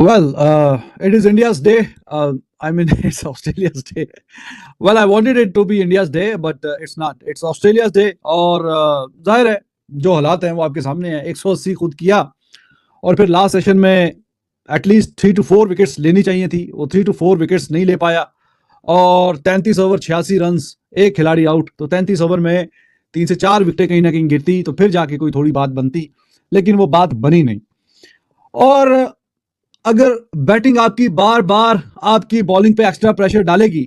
Well, it is India's day. I mean, it's Australia's day. Well, I wanted it to be India's day, but it's not. It's Australia's day. और जाहिर है जो हालात हैं वो आपके सामने हैं. 180 खुद किया और फिर लास्ट सेशन में एटलीस्ट 3 to 4 विकेट्स लेनी चाहिए थी. वो 3 to 4 विकेट्स नहीं ले पाया और 33 ओवर 86 रन, एक खिलाड़ी आउट. तो 33 ओवर में 3 से 4 विकेटें कहीं ना कहीं गिरती तो फिर जाके कोई थोड़ी बात बनती, लेकिन वो बात बनी नहीं. और अगर बैटिंग आपकी बार बार आपकी बॉलिंग पे एक्स्ट्रा प्रेशर डालेगी,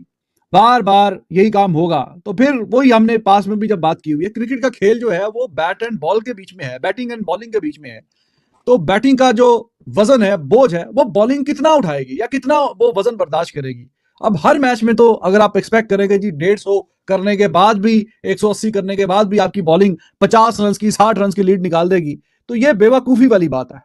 बार बार यही काम होगा, तो फिर वही हमने पास में भी जब बात की हुई है, क्रिकेट का खेल जो है वो बैट एंड बॉल के बीच में है, बैटिंग एंड बॉलिंग के बीच में है. तो बैटिंग का जो वजन है, बोझ है, वो बॉलिंग कितना उठाएगी या कितना वो वजन बर्दाश्त करेगी. अब हर मैच में तो अगर आप एक्सपेक्ट करेंगे जी 150 करने के बाद भी, 180 करने के बाद भी आपकी बॉलिंग 50 रन की 60 रन की लीड निकाल देगी, तो ये बेवकूफी वाली बात है.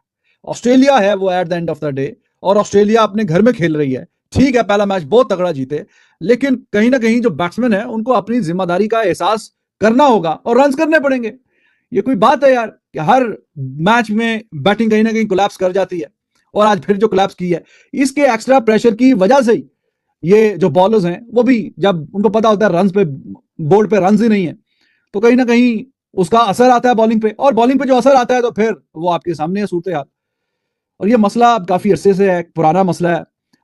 ऑस्ट्रेलिया है वो at the end of the day, और ऑस्ट्रेलिया अपने घर में खेल रही है. ठीक है, पहला मैच बहुत तगड़ा जीते, लेकिन कहीं ना कहीं जो बैट्समैन है उनको अपनी जिम्मेदारी का एहसास करना होगा और रन करने पड़ेंगे. ये कोई बात है यार कि हर मैच में बैटिंग कहीं ना कहीं कोलैप्स कर जाती है, और आज फिर जो कोलैप्स की है इसके एक्स्ट्रा प्रेशर की वजह से ही ये जो बॉलर्स हैं वो भी, जब उनको पता होता है रन पे, बोर्ड पे रन ही नहीं है, तो कहीं ना कहीं उसका असर आता है बॉलिंग पे, और बॉलिंग पे जो असर आता है तो फिर वो आपके सामने है सूरत हाल. और ये मसला अब काफी अरसे से है, पुराना मसला है.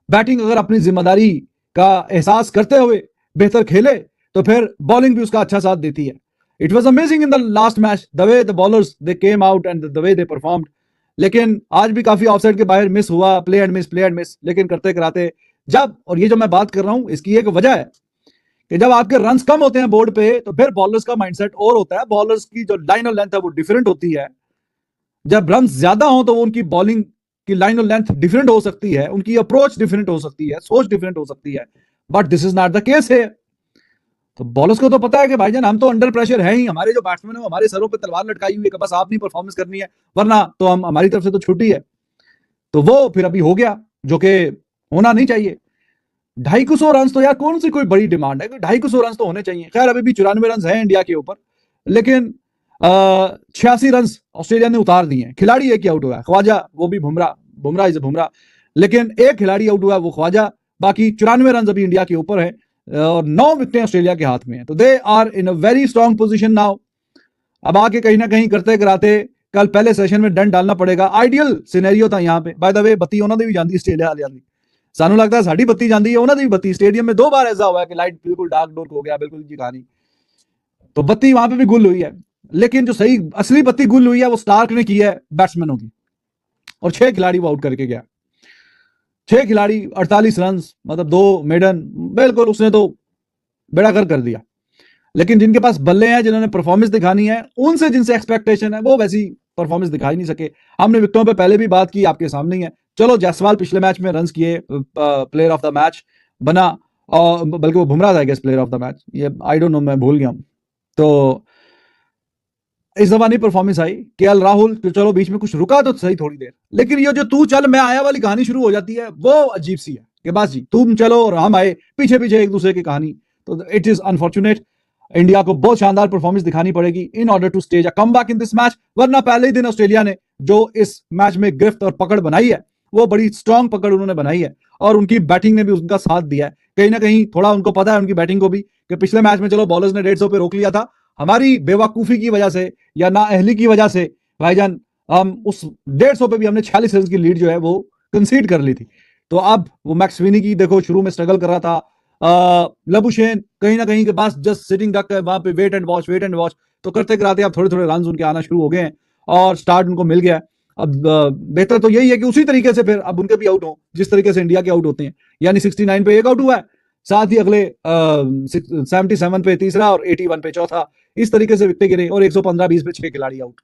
बैटिंग अगर अपनी जिम्मेदारी का एहसास करते हुए बेहतर खेले तो फिर बॉलिंग भी उसका अच्छा साथ देती है. It was amazing in the last match the way the bowlers they came out and the way they performed. लेकिन आज भी काफी ऑफसाइड के बाहर मिस हुआ, प्ले एंड मिस, लेकिन करते कराते जब, और ये जो मैं बात कर रहा हूं इसकी एक वजह है कि जब आपके रन्स कम होते हैं बोर्ड पे तो फिर बॉलर्स का माइंडसेट और होता है, बॉलर्स की जो लाइन और लेंथ है वो डिफरेंट होती है. जब रन ज्यादा हो तो वो उनकी बॉलिंग की लाइन और लेंथ डिफरेंट हो सकती है, उनकी अप्रोच डिफरेंट हो सकती है, सोच डिफरेंट हो सकती है, but this is not the case है. तो बॉलर्स को तो पता है कि भाईजान हम तो अंडर प्रेशर है ही, हमारे जो बैट्समैन है वो हमारे सरों पे तलवार लटकाई हुई है कि बस आपनी परफॉर्मेंस करनी है, वरना तो हम, हमारी तरफ से तो छुट्टी है. तो वो फिर अभी हो गया जो कि होना नहीं चाहिए. 250 रन तो यार कौन सी कोई बड़ी डिमांड है, 250 रन तो होने चाहिए. खैर अभी भी 94 रन है इंडिया के ऊपर, लेकिन 86 रन ऑस्ट्रेलिया ने उतार दिए हैं. खिलाड़ी एक ही आउट हुआ है, ख्वाजा, वो भी बुमराह इज बुमराह, लेकिन एक खिलाड़ी आउट हुआ है वो ख्वाजा. बाकी 94 रन अभी इंडिया के ऊपर है और 9 विकेटें ऑस्ट्रेलिया के हाथ में है. तो they are in a very strong position now. अब आके कहीं ना कहीं करते कराते कल पहले सेशन में डंड डालना पड़ेगा. आइडियल सिनेरियो था यहाँ पे. बाय द वे बत्ती उन्होंने भी जाती ऑस्ट्रेलिया वालियां दी, सानू लगता है साड़ी बत्ती जाती है, उन्होंने भी बत्ती. स्टेडियम में 2 बार ऐसा हुआ है कि लाइट बिल्कुल डार्क डोर्क हो गया, बिल्कुल जी कहानी, तो बत्ती वहां पे भी गुल हुई है. लेकिन जो सही असली बत्ती गुल हुई है वो स्टार्क ने की है बैट्समैनों की, और 6 खिलाड़ी वो आउट करके गया. 6 खिलाड़ी 48 रन, मतलब 2 मेडन, बिल्कुल उसने तो बेड़ा कर दिया. लेकिन जिनके पास बल्ले हैं, जिन्होंने परफॉर्मेंस दिखानी है, उनसे जिनसे एक्सपेक्टेशन है वो वैसी परफॉर्मेंस दिखाई नहीं सके. हमने विकेटों पे पहले भी बात की, आपके सामने ही है. चलो जायसवाल पिछले मैच में रन किए, प्लेयर ऑफ द मैच बना, और बल्कि वो बुमराह था I guess player of the match, ये आई डोंट नो, मैं भूल गया हूं. तो इस दफा नहीं परफॉर्मेंस आई. केएल राहुल तो चलो बीच में कुछ रुका तो सही थोड़ी देर, लेकिन ये जो तू चल मैं आया वाली कहानी शुरू हो जाती है वो अजीब सी है कि बस जी तुम चलो और हम आए, पीछे पीछे एक दूसरे की कहानी. तो इट इज अनफॉर्चुनेट. इंडिया को बहुत शानदार परफॉर्मेंस दिखानी पड़ेगी in order to stage a comeback in this match, वरना पहले ही दिन ऑस्ट्रेलिया ने जो इस मैच में गिरफ्त और पकड़ बनाई है वो बड़ी स्ट्रांग पकड़ उन्होंने बनाई है, और उनकी बैटिंग ने भी उनका साथ दिया है. कहीं ना कहीं थोड़ा उनको पता है उनकी बैटिंग को भी कि पिछले मैच में चलो बॉलर्स ने 150 पे रोक लिया था, हमारी बेवकूफी की वजह से या ना अहली की वजह से भाईजान हम उस 150 पे भी हमने 46 रन की लीड जो है वो कंसीड कर ली थी. तो अब वो मैक्सविनी की देखो शुरू में स्ट्रगल कर रहा था, लबुशेन कहीं ना कहीं के पास जस्ट सिटिंग डक है वहां पे, वेट एंड वॉच, तो करते कराते अब थोड़े थोड़े रन उनके आना शुरू हो गए हैं और स्टार्ट उनको मिल गया. अब बेहतर तो यही है कि उसी तरीके से फिर अब उनके भी आउट हो जिस तरीके से इंडिया के आउट होते हैं, यानी 69 पे एक आउट हुआ है, साथ ही अगले 77 पे तीसरा और 81 पे चौथा, इस तरीके से विकेट गिरे, और 115-20 पे 6 खिलाड़ी आउट.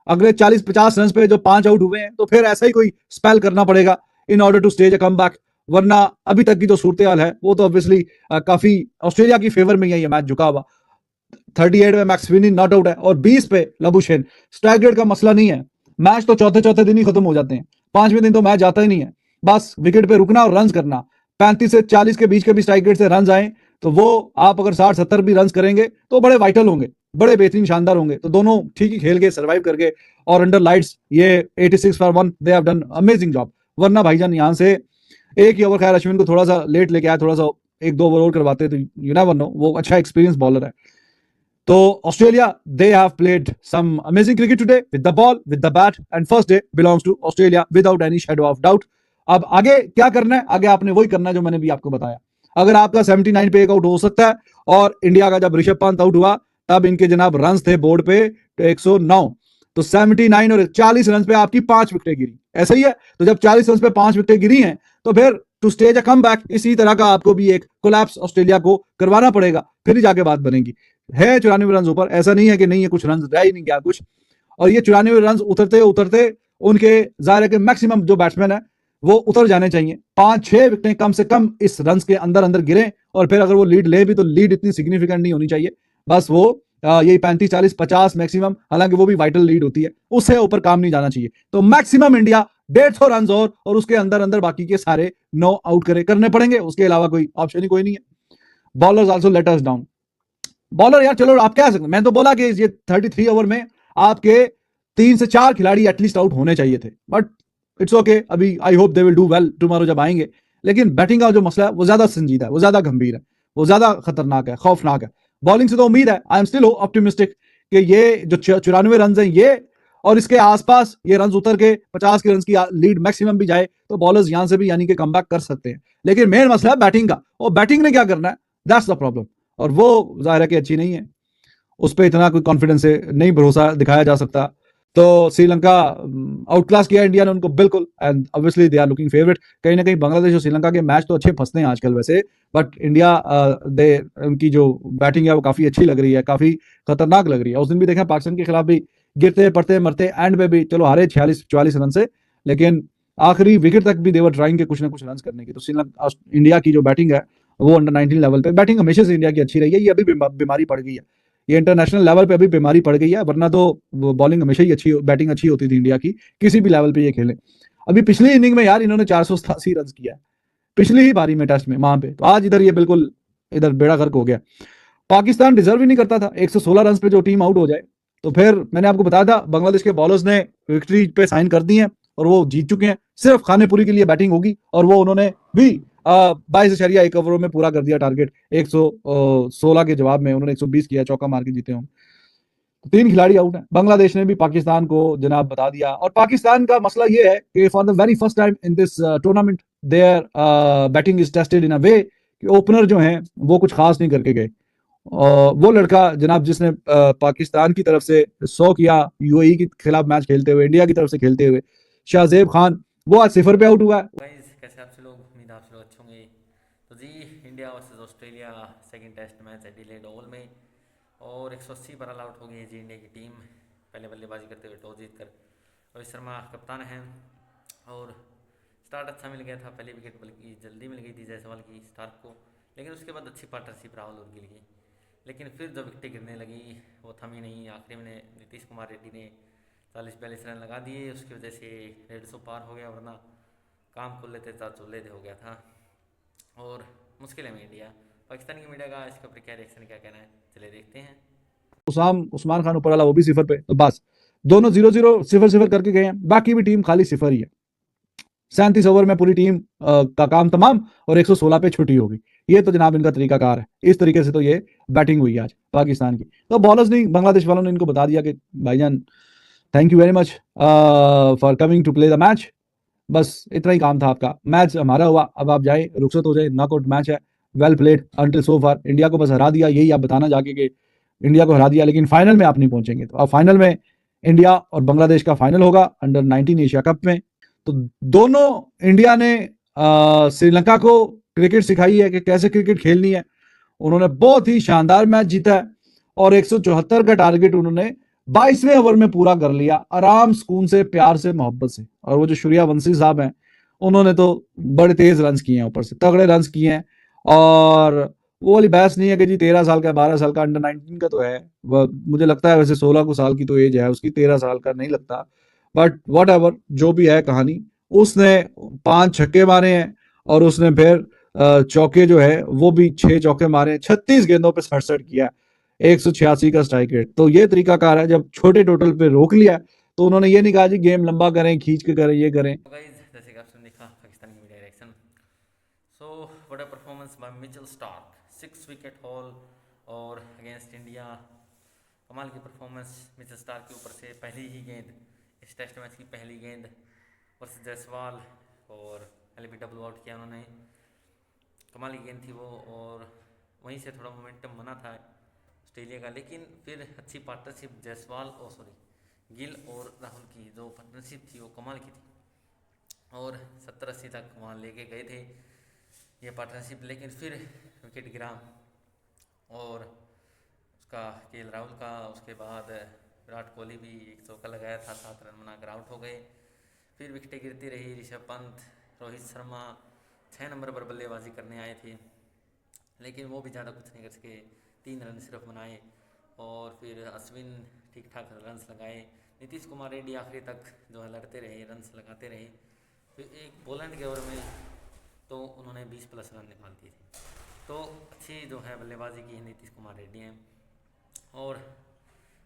अगले 40-50 रन पे जो 5 आउट हुए हैं, तो फिर ऐसा ही कोई स्पेल करना पड़ेगा in order to stage a comeback, वरना अभी तक की जो सूरत हाल है वो तो ऑब्वियसली काफी ऑस्ट्रेलिया की फेवर में ही है ये मैच झुका हुआ. 38 में मैक्सविनी नॉट आउट है और 20 पे लबुशेन. स्ट्राइक रेट का मसला नहीं है, मैच तो चौथे दिन ही खत्म हो जाते हैं, 5वें दिन तो मैच जाता ही नहीं है. बस विकेट पे रुकना और रन करना. 35 से 40 के बीच के भी स्ट्राइक रेट से रन आए तो वो आप अगर 60-70 भी रन करेंगे तो बड़े वाइटल होंगे, बड़े बेहतरीन शानदार होंगे. तो दोनों ठीक ही खेल के सर्वाइव करके और अंडर लाइट्स ये 86 for 1 they have done amazing job. वरना भाईजान यहाँ से एक ही ओवर, खैर अश्विन को थोड़ा सा लेट लेके आया, थोड़ा सा एक दो ओवर और करवाते तो यू नेवर नो, वो अच्छा एक्सपीरियंस बॉलर है। तो Australia, they have played some amazing cricket today with the ball, with the bat, and first day belongs to Australia without any shadow of doubt. अब आगे क्या करना है? आगे आपने वही करना है जो मैंने भी आपको बताया। अगर आपका 79 पे एक आउट हो सकता है, और इंडिया का जब ऋषभ पंत आउट हुआ तब इनके जनाब रन थे बोर्ड पे 109, तो 79 और 40 रन पे आपकी 5 विकेटें गिरी, ऐसा ही है। तो जब 40 रन पे 5 विकेटें गिरी हैं, तो फिर to stage a comeback, इसी तरह का आपको भी एक कोलैप्स ऑस्ट्रेलिया को करवाना पड़ेगा, फिर ही जाके बात बनेगी। है 94 रन ऊपर, ऐसा नहीं है कि नहीं है, कुछ रन रह ही नहीं गया कुछ। और ये 94 रन उतरते उतरते उनके जाहिर है कि मैक्सिमम जो बैट्समैन है वो उतर जाने चाहिए। 5-6 विकेटें कम से कम इस रन के अंदर अंदर गिरे, और फिर अगर वो लीड ले भी तो लीड इतनी सिग्निफिकेंट नहीं होनी चाहिए, बस वो यही 35, 40, 50 मैक्सिमम, हालांकि वो भी वाइटल लीड होती है, उससे ऊपर काम नहीं जाना चाहिए। तो मैक्सिमम इंडिया 150 रन और उसके अंदर अंदर बाकी के सारे 9 आउट करने पड़ेंगे, उसके अलावा कोई ऑप्शन ही कोई नहीं है। Bowlers also let us down. Bowler यार चलो आप क्या सकते, मैं तो बोला कि ये 33 ओवर में आपके 3 से 4 खिलाड़ी एटलीस्ट आउट होने चाहिए थे, बट इट्स ओके। अभी I hope they will do well tomorrow जब आएंगे। लेकिन बैटिंग का जो मसला है वो ज्यादा संजीदा है, वो ज्यादा गंभीर है, वो ज्यादा खतरनाक है, खौफनाक है। बॉलिंग से तो उम्मीद है, आई एम स्टिल ऑप्टिमिस्टिक कि ये जो 94 रन है ये और इसके आसपास ये रन उतर के 50 के रन की लीड मैक्सिमम भी जाए तो बॉलर्स यहां से भी यानी कि कमबैक कर सकते हैं। लेकिन मेन मसला है बैटिंग का, और बैटिंग ने क्या करना है, दैट्स द प्रॉब्लम। और वो जाहिर है कि अच्छी नहीं है, उस पर इतना कोई कॉन्फिडेंस से नहीं भरोसा दिखाया जा सकता। तो श्रीलंका आउट क्लास किया इंडिया ने उनको बिल्कुल, and obviously they are looking favourite. कहीं ना कहीं बांग्लादेश और श्रीलंका के मैच तो अच्छे फंसते हैं आजकल वैसे, बट इंडिया दे उनकी जो बैटिंग है वो काफी अच्छी लग रही है, काफी खतरनाक लग रही है। उस दिन भी देखा पाकिस्तान के खिलाफ भी गिरते पड़ते मरते एंड में भी चलो हारे 46-44 रन से, लेकिन आखिरी विकेट तक भी देवर ट्राइंग के कुछ ना कुछ रन करने की। तो श्रीलंका इंडिया की जो बैटिंग है वो अंडर 19 लेवल पे बैटिंग हमेशा से इंडिया की अच्छी रही है, ये अभी बीमारी पड़ गई है, ये इंटरनेशनल लेवल पे अभी बीमारी पड़ गई है, वरना तो बॉलिंग हमेशा ही अच्छी, बैटिंग अच्छी होती थी इंडिया की, किसी भी लेवल पे ये खेले। अभी पिछली इनिंग में यार इन्होंने 487 रन किया है पिछली ही पारी में टेस्ट में वहां पे, तो आज इधर ये बिल्कुल इधर बेड़ा गर्क हो गया। पाकिस्तान डिजर्व ही नहीं करता था 116 रन पे जो टीम आउट हो जाए। तो फिर मैंने आपको बताया था बांग्लादेश के बॉलर्स ने विक्ट्री पे साइन कर दी है और वो जीत चुके हैं, सिर्फ खानेपुरी के लिए बैटिंग होगी, और वो उन्होंने भी 22.1 ओवरों में पूरा कर दिया टारगेट। 116 के जवाब में उन्होंने 120 किया, चौका मार के जीते हों। तो 3 खिलाड़ी आउट हैं। बांग्लादेश ने भी पाकिस्तान को जनाब बता दिया, और पाकिस्तान का मसला ये है कि for the very first time in this tournament there batting is tested in a way कि ओपनर जो हैं वो कुछ खास नहीं करके गए। और वो लड़का जनाब जिसने पाकिस्तान की तरफ से 100 किया यूएई के खिलाफ मैच खेलते हुए, इंडिया की तरफ से खेलते हुए, शाहजेब खान, वो आज 0 पे आउट हुआ है। कैसे आप लोग, उम्मीद आप लोग अच्छे होंगे। तो जी, India versus Australia second test match Adelaide Oval में, और 180 पर ऑल आउट हो गई है जी इंडिया की टीम, पहले बल्लेबाजी करते हुए टॉस जीतकर। रोहित शर्मा कप्तान हैं, और स्टार्ट अच्छा मिल गया था, पहली विकेट बल्कि जल्दी मिल गई थी जायसवाल की स्टार्क को, लेकिन उसके बाद अच्छी पार्टनरशिप राहुल और गिल की। लेकिन फिर जब विकेटें गिरने लगी वो थमी नहीं, आखिरी में नीतीश कुमार रेड्डी ने 40-42 रन लगा दिए, उसकी वजह से 150 पार हो गया, वरना काम खुल लेते था चुल्ले हो गया था, और मुश्किल है में इंडिया। पाकिस्तान की मीडिया का इसके ऊपर क्या रिएक्शन, क्या कहना है, चले देखते हैं। उस्मान खान ऊपर वाला वो भी 0 पे, तो बस दोनों 0-0 0-0 करके गए हैं, बाकी भी टीम खाली 0 ही है। 37 ओवर में पूरी टीम का काम तमाम, और 116 पे छुट्टी होगी। ये तो जनाब इनका तरीकाकार है, इस तरीके से तो ये बैटिंग हुई आज पाकिस्तान की। तो बॉलर्स ने, बांग्लादेश वालों ने इनको बता दिया कि भाईजान thank you very much for coming to play the match, बस इतना ही काम था आपका, मैच हमारा हुआ, अब आप जाए रुखसत हो जाए, नॉकआउट मैच है, वेल प्लेड अंटिल सो फार, इंडिया को बस हरा दिया, यही आप बताना जाके कि इंडिया को हरा दिया, लेकिन फाइनल में आप नहीं पहुंचेंगे। तो अब फाइनल में इंडिया और बांग्लादेश का फाइनल होगा अंडर 19 एशिया कप में। तो दोनों इंडिया ने श्रीलंका को क्रिकेट सिखाई है कि कैसे क्रिकेट खेलनी है, उन्होंने बहुत ही शानदार मैच जीता है, और 174 का टारगेट उन्होंने 22वें ओवर में पूरा कर लिया, आराम सुकून से, प्यार से, मोहब्बत से। और वो जो सूर्यवंशी साहब हैं उन्होंने तो बड़े तेज रन किए हैं, ऊपर से तगड़े रन किए हैं, और वो वाली बहस नहीं है कि जी 13 साल का 12 साल का, अंडर 19 का तो है, मुझे लगता है वैसे 16 साल की तो एज है उसकी, 13 साल का नहीं लगता, बट वट एवर जो भी है कहानी, उसने 5 छक्के मारे हैं, और उसने फिर चौके जो है वो भी 6 चौके मारे, 36 गेंदों पे 67 किया, 186 का स्ट्राइक रेट। तो ये तरीकाकार है, जब छोटे टोटल पे रोक लिया तो उन्होंने ये नहीं कहा जी गेम लंबा करें, खींच के करें, ये करें। तो गाइस, जैसे कि आप रिएक्शन देखा, पाकिस्तान की media reaction. So what a performance by Mitchell Starc, 6 wicket haul और अगेंस्ट इंडिया। कमाल की परफॉर्मेंस मिचेल स्टार्क के ऊपर से। पहली ही गेंद, इस टेस्ट मैच की पहली गेंद वर्सेस जायसवाल, और एलबीडब्ल्यू आउट किया उन्होंने। कमाल की गेंद थी वो, और वहीं से थोड़ा मोमेंटम बना था ऑस्ट्रेलिया का, लेकिन फिर अच्छी पार्टनरशिप जायसवाल गिल और राहुल की जो पार्टनरशिप थी वो कमाल की थी, और 70-80 तक वहाँ लेके गए थे ये पार्टनरशिप। लेकिन फिर विकेट गिरा और उसका राहुल का, उसके बाद विराट कोहली भी एक चौका लगाया था, 7 रन बनाकर आउट हो गए। फिर विकेटें गिरती रही, ऋषभ पंत, रोहित शर्मा 6 नंबर पर बल्लेबाजी करने आए थे, लेकिन वो भी ज़्यादा कुछ नहीं कर सके, 3 रन सिर्फ बनाए। और फिर अश्विन ठीक ठाक रन्स लगाए। नीतीश कुमार रेड्डी आखिरी तक जो है लड़ते रहे, रन्स लगाते रहे। फिर एक पोलैंड के ओवर में तो उन्होंने 20+ रन निकाल दिए थे। तो अच्छी जो है बल्लेबाजी की है नीतीश कुमार रेड्डी हैं। और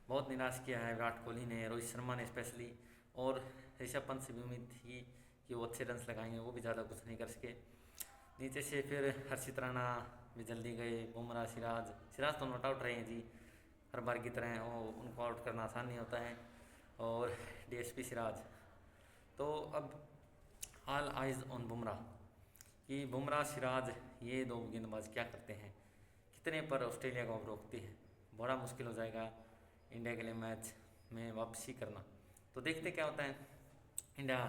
बहुत निराश किया है विराट कोहली ने, रोहित शर्मा ने स्पेशली, और ऋषभ पंत से भी उम्मीद थी कि वो अच्छे रन्स लगाएंगे, वो भी ज़्यादा कुछ नहीं कर सके। नीचे से फिर हर्षित राणा भी जल्दी गए, बुमराह, सिराज तो नॉट आउट रहे हैं जी, हर बार की तरह उनको आउट करना आसान नहीं होता है, और डीएसपी सिराज। तो अब ऑल आइज ऑन बुमराह कि बुमराह सिराज ये 2 गेंदबाज क्या करते हैं, कितने पर ऑस्ट्रेलिया को अब रोकते हैं। बड़ा मुश्किल हो जाएगा इंडिया के लिए मैच में वापसी करना। तो देखते क्या होता है, इंडिया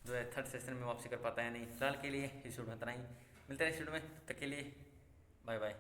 जो है 3rd सेशन में वापसी कर पाता है नहीं। फिलहाल के लिए इस वीडियो में इतना ही, मिलते हैं इस वीडियो में, तब तक के लिए बाय बाय।